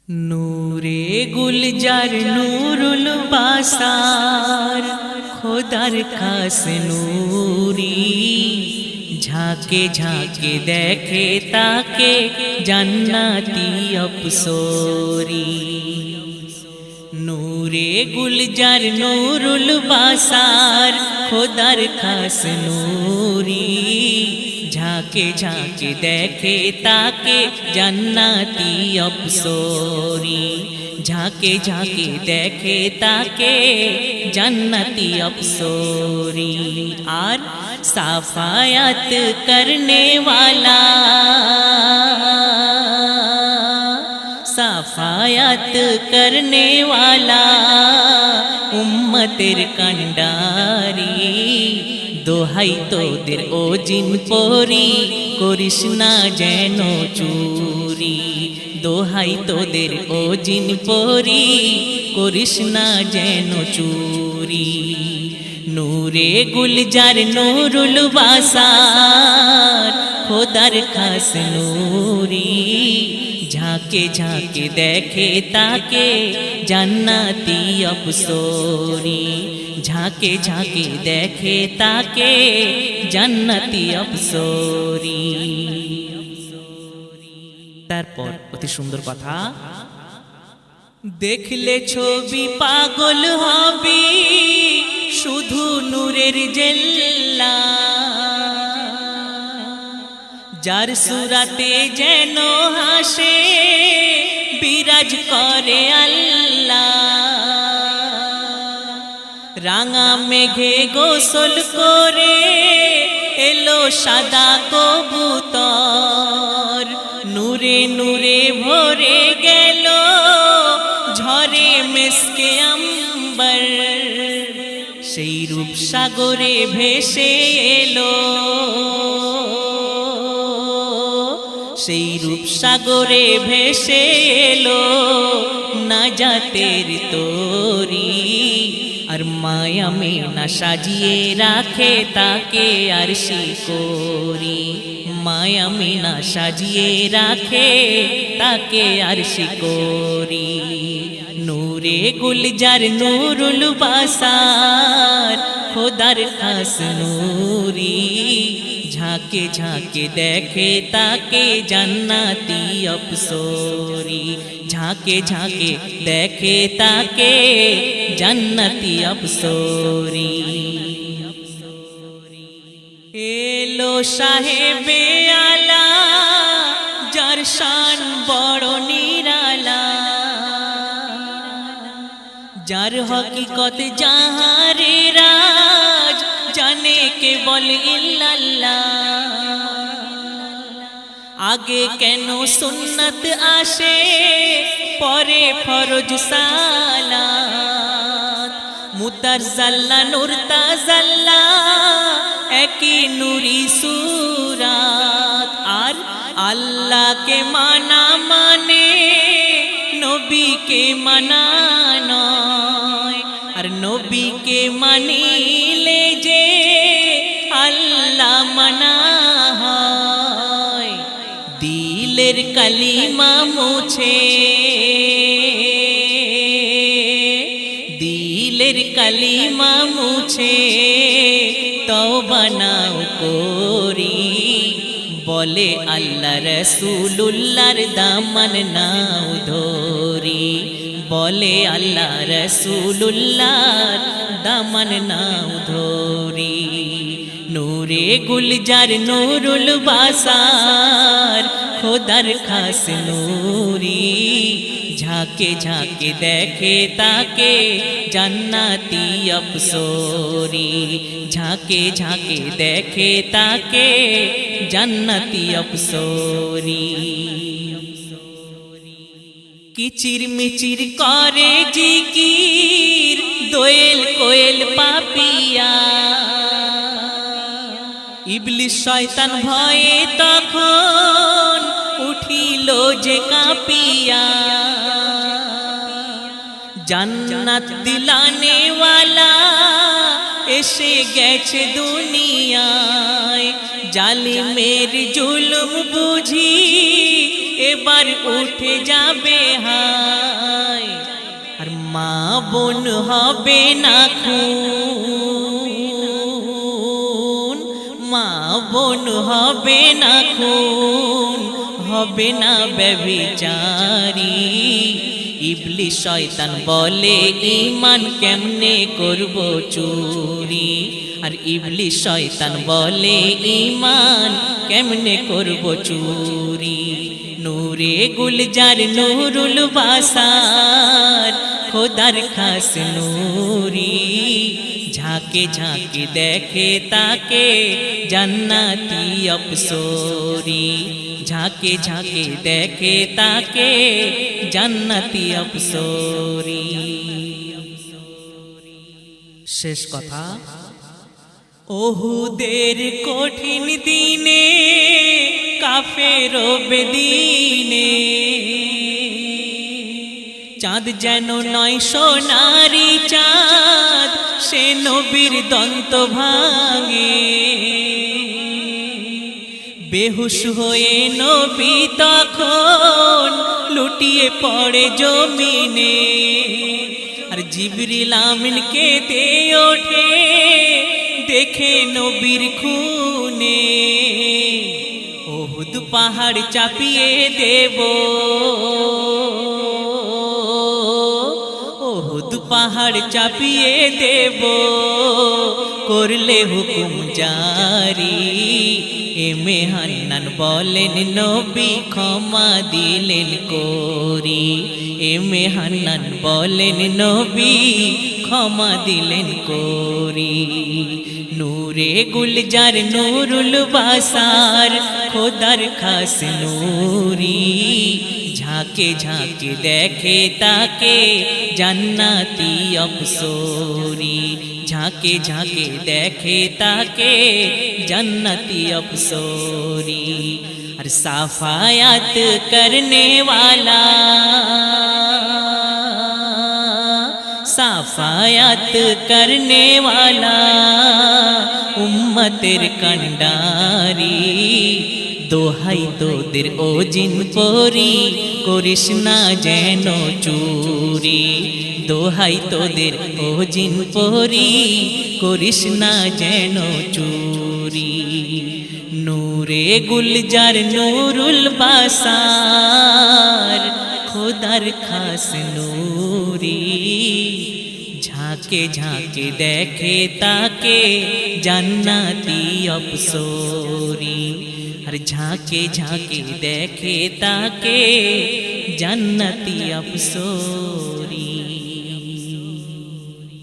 नूरे गुलजार नूरुल बासार खोदार खास नूरी झाके झाके देखे ताके जन्नती अफसोरी। नूरे गुलजार नूरुल बासार खोदार खास नूरी झाके झाके देखे ताके जन्नती अफसोरी। झाके झाके देखे ताके जन्नती अफसोरी। और सफायत करने वाला सफायत करने वाला उम्मतेर कंडारी। दोहाई तोदेर ओ जिन परी करिस ना जेन चूरी। दोहाई तोदेर ओ जिन परी करिस ना जेन चूरी। नूरे गुलजार नूरुल बासार खोदार खास नूरी झाके झाके देखे ताके जन्नती अफसोरी। झाके झाके देखे ताके जन्नती अफसोरी। तारपर अति सुंदर कथा देखले छवि पागल हबी शुधु नूरेर जेल्ला। जार सुराते जेन हासे बिराज करे अल्लाह। रांगा मेघे गोसल करे एलो सादा कबूतर। नूरे नूरे भरे गेलो झरे मेसके अम्बर। सेई रूप सागरे भेसे एलो सेई रूप सागरे भेसे एलो नाजातेर तोरी। और माया में ना साजिए राखे ताके आरशी कोरी। माया में ना साजिए राखे ताके आरशी कोरी। नूरे गुलजार नूरुल बासार खोदार खास नूरी झाके झाके देखे ताके जन्नती अफसोरी। झाके झाके देखे ताके जन्नती अफसोरी। एलो साहेबे आला जार शान बड़ो निराला। जार हकीकत जहारे राज जाने केवल इल्लल्लाह। आगे केनो सुन्नत आशे परे फरज सालात। मुताजाल्ला नूरताजाल्ला एकी नूरी सूरात। और अल्लाह के माना माने नबी के माना नय। और नबी के मानिले जे अल्लाह माना है। दिलेर कलिमा मुछे दिलेर कलिमा मुछे तौबा नाओ कोरी। बोले अल्लाह रसूलुल्लाहर दामन नाओ धोरी। बोले अल्लाह रसूलुल्लाहर दामन नाओ धोरी। नूरे गुलजार नूरुल बासार खोदार खास नूरी झाके झाके देखे ताके जन्नती अफसोरी। झाके झाके देखे ताके जन्नती अफसोरी। किचिर मिचिर करे जिकिर दोएल कोयल पापिया। इबलिस शयतान भये तखन उठिलो जे कापिया। जन्नत दिलाने वाला एसे गेछे दुनियाय। जालिमेर जुलुम बुझी एबार उठे जाबे हाय। বোন হবে না খুন, মা বোন হবে না খুন, হবে না ব্যভিচারী। ইবলিস শয়তান বলে ঈমান কেমনে করব চুরি, আর ইবলিস শয়তান বলে ঈমান কেমনে করব চুরি। নূরে গুলজার নুরুল বাসার খোদার খাস নূরি, ঝাঁকে ঝাঁকে দেখে তাকে জান্নাতি অপসরি, ঝাঁকে ঝাঁকে দেখে তাকে জান্নাতি অপসরি। শেষ কথা, ওহুদের কঠিন দিনে কাফের বেদিনে চাঁদ যেন নয় সোনারি চাঁদ, সে নবীর দন্ত ভাঙে। বেহুশ হয়ে নবী তখন লুটিয়ে পড়ে জমিনে, আর জিবরিল আমিন কেঁদে ওঠে দেখে নবীর খুনে। ওহুদ পাহাড় চাপিয়ে দেব, ওহুদ পাহাড় চাপিয়ে দেব, করলে হুকুম জারি। এমে হান্নান বলেন নবী ক্ষমা দিলেন করি, এমে হান্নান বলেন নবী ক্ষমা দিলেন করি। নূরে গুলজার নুরুল বাসার খোদার খাস নূরি, ঝাঁকে ঝাঁকে দেখে তাকে জান্নাতি অপসরি, ঝাঁকে ঝাঁকে দেখে তাকে জান্নাতি অপসরি। আর সাফায়াত করনে वाला, সাফায়াত করনে वाला উম্মতের কান্ডারি। দোহাই তোদের ও জিন পরি, করিস না যেন চুরি, দোহাই তোদের ও জিন পরি, করিস না যেন চুরি। নূরে গুলজার নুরুল বাসার খোদার খাস নূরি, ঝাঁকে ঝাঁকে দেখে তাকে জান্নাতি অপসরি, আর ঝাঁকে ঝাঁকে দেখে তাকে জান্নাতি অপসরি।